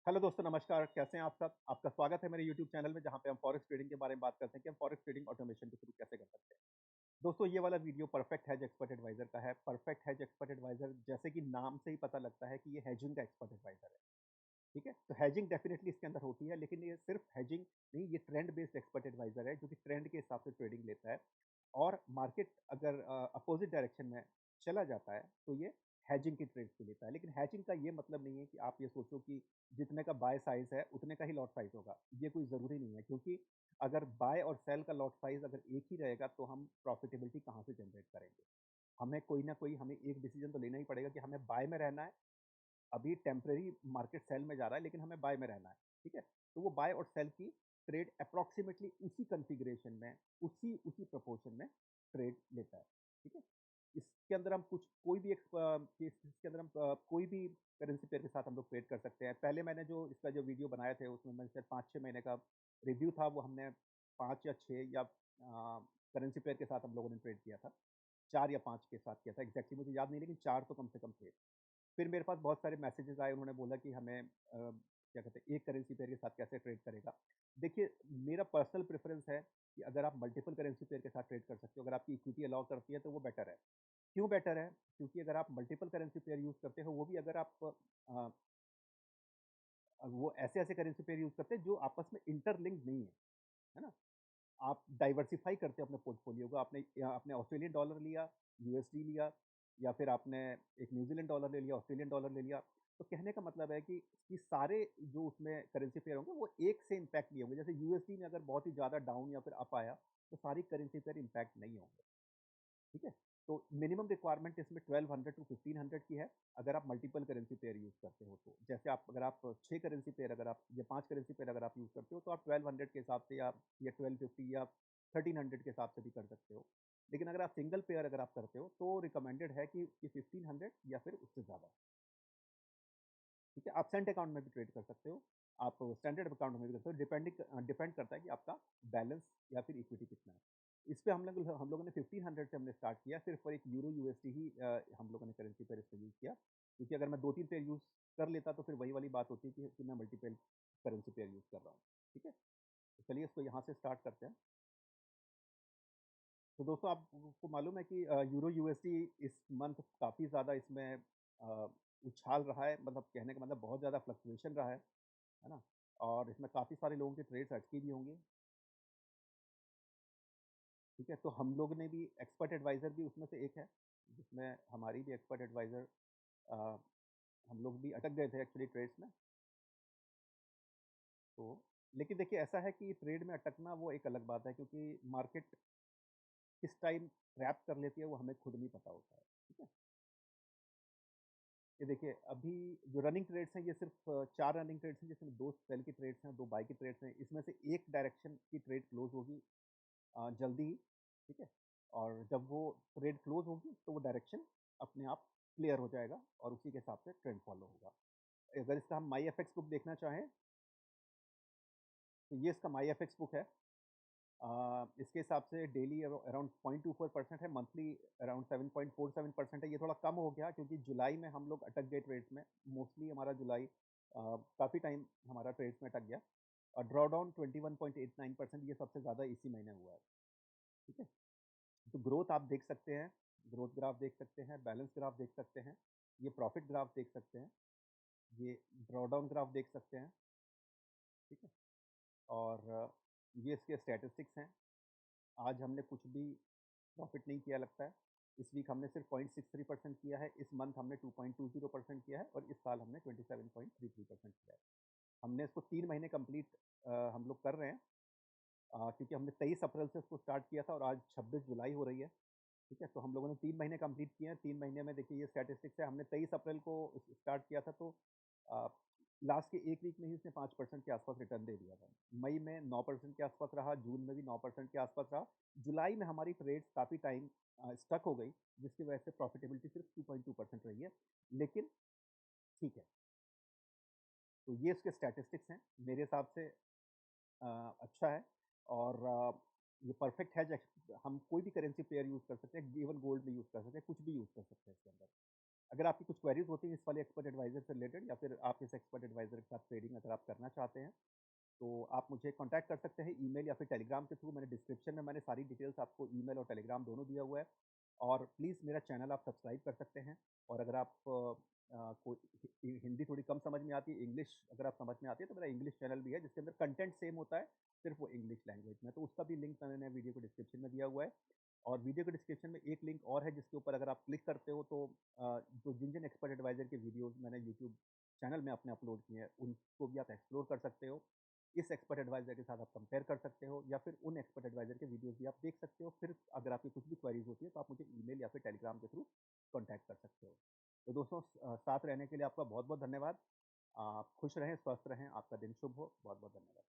Hello दोस्तों, नमस्कार। कैसे हैं आप सब? आपका स्वागत है मेरे यूट्यूब चैनल में, जहाँ पे हम फॉरेक्स ट्रेडिंग के बारे में बात करते हैं कि हम फॉरेक्स ट्रेडिंग ऑटोमेशन के थ्रू कैसे कर सकते हैं। दोस्तों, ये वाला video perfect hedge expert advisor का है। परफेक्ट हेज एक्सपर्ट एडवाइज़र, जैसे कि नाम से ही पता लगता है कि ये हेजिंग का एक्सपर्ट एडवाइज़र है। ठीक है? तो हेजिंग डेफिनिटली इसके अंदर होती है, लेकिन ये सिर्फ हेजिंग नहीं, ये ट्रेंड बेस्ड एक्सपर्ट एडवाइज़र है, जो कि ट्रेंड के हिसाब से ट्रेडिंग लेता है। और मार्केट अगर अपोज़िट डायरेक्शन में चला जाता है, तो ये हेजिंग की ट्रेड्स भी लेता है। लेकिन हेजिंग का ये मतलब नहीं है कि आप ये सोचो कि जितने का बाय साइज़ है, उतने का ही लॉट साइज़ होगा। ये कोई ज़रूरी नहीं है, क्योंकि अगर बाय और सेल का लॉट साइज़ अगर एक ही रहेगा, तो हम प्रॉफिटेबिलिटी कहाँ से जनरेट करेंगे? हमें कोई ना कोई हमें एक डिसीज़न तो लेना ही पड़ेगा कि हमें बाय में रहना है। अभी टेम्परेरी मार्केट सेल में जा रहा है, लेकिन हमें बाय में रहना है, ठीक है? तो वो बाय और सेल की ट्रेड अप्रॉक्सिमेटली उसी कॉन्फ़िगरेशन में, उसी उसी प्रोपोर्शन में ट्रेड लेता है, ठीक है? इसके अंदर हम कुछ कोई भी इसके अंदर हम कोई भी करेंसी पेयर के साथ हम लोग ट्रेड कर सकते हैं। पहले मैंने जो इसका जो वीडियो बनाए थे, उसमें मैंने शायद 5-6 महीने का रिव्यू था, वो हमने 5 या 6 या करेंसी पेयर के साथ हम लोगों ने ट्रेड किया था। 4 या 5 के साथ किया था, एग्ज़ैक्टली मुझे याद नहीं, लेकिन 4 तो कम से कम थे। फिर मेरे पास बहुत सारे मैसेजेस आए, उन्होंने बोला कि हमें क्या कहते हैं, एक करेंसी पेयर के साथ कैसे ट्रेड करेगा। देखिए, मेरा पर्सनल प्रेफ़रेंस है कि अगर आप मल्टीपल करेंसी पेयर के साथ ट्रेड कर सकते हो, अगर आपकी इक्विटी अलाउ करती है, तो वो बेटर है। क्यों बेटर है? क्योंकि अगर आप मल्टीपल करेंसी पेयर यूज़ करते हो, वो भी अगर आप वो ऐसे-ऐसे करेंसी पेयर यूज़ करते हैं जो आपस में इंटरलिंक्ड नहीं है ना? आप डाइवर्सिफ़ाई करते हो अपने पोर्टफ़ोलियो को। आपने ऑस्ट्रेलियन डॉलर लिया, यूएसडी लिया, या फिर आपने एक न्यूज़ीलैंड डॉलर ले लिया, ऑस्ट्रेलियन डॉलर ले लिया। तो कहने का मतलब है कि सारे जो उसमें करेंसी पेयर होंगे, वो एक से इम्पैक्ट नहीं होंगे। जैसे यूएसडी में अगर बहुत ही ज़्यादा डाउन या फिर अप आया, तो सारी करेंसी पेयर इम्पैक्ट नहीं होंगे। ठीक है? तो मिनिमम रिक्वायरमेंट इसमें 1200 टू 1500 की है, अगर आप मल्टीपल करेंसी पेयर यूज़ करते हो तो। जैसे अगर आप 6 करेंसी पेयर अगर आप या 5 करेंसी पेयर अगर आप यूज़ करते हो, तो आप 1200 के हिसाब से या 1250 या 1300 के हिसाब से भी कर सकते हो। लेकिन अगर आप सिंगल पेयर अगर आप करते हो, तो रिकमेंडेड है कि 1500 या फिर उससे ज़्यादा। ठीक है? आप सेंट अकाउंट में भी ट्रेड कर सकते हो, आप स्टैंडर्ड अकाउंट में भी कर सकते हो, डिपेंड करता है कि आपका बैलेंस या फिर इक्विटी कितना है। इस पे हम लोगों ने 1500 से हमने स्टार्ट किया, सिर्फ़ और एक यूरो यूएसडी ही हम लोगों ने करेंसी पेयर इसमें यूज़ किया, क्योंकि अगर मैं 2-3 पेयर यूज़ कर लेता, तो फिर वही वाली बात होती कि मैं मल्टीपल करेंसी पेयर यूज़ कर रहा हूँ। ठीक है? तो चलिए इसको यहाँ से स्टार्ट करते हैं। तो दोस्तों, आपको मालूम है कि यूरो यूएसडी इस मंथ काफ़ी ज़्यादा इसमें उछाल रहा है, मतलब कहने का मतलब बहुत ज़्यादा फ्लक्चुएशन रहा है ना? और इसमें काफ़ी सारे लोगों की ट्रेड्स अटकी भी होंगी, ठीक है? तो हम लोग ने भी एक्सपर्ट एडवाइज़र भी उसमें से एक है, जिसमें हमारी भी एक्सपर्ट एडवाइज़र अ, हम लोग भी अटक गए थे एक्चुअली ट्रेड्स में। तो लेकिन देखिए, ऐसा है कि ट्रेड में अटकना वो एक अलग बात है, क्योंकि मार्केट किस टाइम ट्रैप कर लेती है, वो हमें खुद नहीं पता होता है, ठीक है? ये देखिए, अभी जो रनिंग ट्रेड्स हैं, ये सिर्फ़ 4 रनिंग ट्रेड्स हैं, जिसमें 2 सेल की ट्रेड्स हैं, 2 बाय की ट्रेड्स हैं। इसमें से एक डायरेक्शन की ट्रेड क्लोज़ होगी जल्दी ही, ठीक है? और जब वो ट्रेड क्लोज़ होगी, तो वो डायरेक्शन अपने आप क्लियर हो जाएगा और उसी के हिसाब से ट्रेंड फ़ॉलो होगा। अगर इसका हम माई एफएक्स बुक देखना चाहें, तो ये इसका माई एफएक्स बुक है। इसके हिसाब से डेली अराउंड 0.24% है, मंथली अराउंड 7.47% है। ये थोड़ा कम हो गया, क्योंकि जुलाई में हम लोग अटक गए ट्रेड्स में। मोस्टली हमारा जुलाई काफ़ी टाइम हमारा ट्रेड्स में अटक गया, और ड्रॉडाउन 21.89%, ये सबसे ज़्यादा इसी महीने हुआ है, ठीक है? तो ग्रोथ आप देख सकते हैं, ग्रोथ ग्राफ देख सकते हैं, बैलेंस ग्राफ देख सकते हैं, ये प्रॉफ़िट ग्राफ देख सकते हैं, ये ड्रॉडाउन ग्राफ देख सकते हैं, ठीक है? और ये इसके स्टैटिस्टिक्स हैं। आज हमने कुछ भी प्रॉफ़िट नहीं किया लगता है। इस वीक हमने सिर्फ 0.63% किया है, इस मंथ हमने 2.20% किया है, और इस साल हमने 27.33% किया है। हमने इसको 3 महीने कंप्लीट हम लोग कर रहे हैं, क्योंकि हमने 23 अप्रैल से इसको स्टार्ट किया था और आज 26 जुलाई हो रही है, ठीक है? तो हम लोगों ने 3 महीने कंप्लीट किए हैं, 3 महीने में देखिए ये स्टैटिस्टिक्स है, हमने 23 अप्रैल को स्टार्ट किया था, तो अ, लास्ट के 1 वीक में ही इसने 5% के आस-पास रिटर्न दे दिया था। मई में 9% के आस-पास रहा, जून में भी 9% के आस-पास रहा। जुलाई में हमारी ट्रेड्स काफ़ी टाइम स्टक हो गई, जिसकी वजह से प्रॉफिटेबिलिटी सिर्फ 2.2% रही है, लेकिन ठीक है। तो ये इसके स्टैटिस्टिक्स हैं, मेरे हिसाब से अच्छा है, और ये परफेक्ट है। हम कोई भी करेंसी पेयर यूज़ कर सकते हैं, इवन गोल्ड भी यूज़ कर सकते हैं, कुछ भी यूज़ कर सकते हैं इसके अंदर। अगर आपकी कुछ क्वेरीज होती हैं इस वाले एक्सपर्ट एडवाइज़र से रिलेटेड या फिर आप इस एक्सपर्ट एडवाइज़र के साथ ट्रेडिंग अगर आप करना चाहते हैं, तो आप मुझे कॉन्टैक्ट कर सकते हैं ईमेल या फिर टेलीग्राम के थ्रू। मैंने डिस्क्रिप्शन में मैंने सारी डिटेल्स आपको ईमेल और टेलीग्राम दोनों दिया हुआ है। और प्लीज़ मेरा चैनल आप सब्सक्राइब कर सकते हैं। और अगर आप को हिंदी थोड़ी कम समझ में आती है, इंग्लिश अगर आप समझ में आती है, तो मेरा इंग्लिश चैनल भी है जिसके अंदर कंटेंट सेम होता है, सिर्फ़ वो इंग्लिश लैंग्वेज में। तो उसका भी लिंक मैंने वीडियो को डिस्क्रिप्शन में दिया हुआ है। और वीडियो के डिस्क्रिप्शन में एक लिंक और है जिसके ऊपर अगर आप क्लिक करते हो तो जो जिन-जिन एक्सपर्ट एडवाइज़र के वीडियोज़ मैंने यूट्यूब चैनल में अपने अपलोड किए हैं, उनको भी आप एक्सप्लोर कर सकते हो। इस एक्सपर्ट एडवाइज़र के साथ आप कंपेयर कर सकते हो या फिर उन एक्सपर्ट एडवाइज़र के वीडियोज़ भी आप देख सकते हो। फिर अगर आपकी कुछ भी क्वेरीज़ होती है तो आप मुझे ईमेल या फिर टेलीग्राम के थ्रू कॉन्टैक्ट कर सकते हो। तो दोस्तों साथ रहने के लिए आपका बहुत-बहुत धन्यवाद। आप खुश रहें, स्वस्थ रहें, आपका दिन शुभ हो। बहुत-बहुत धन्यवाद।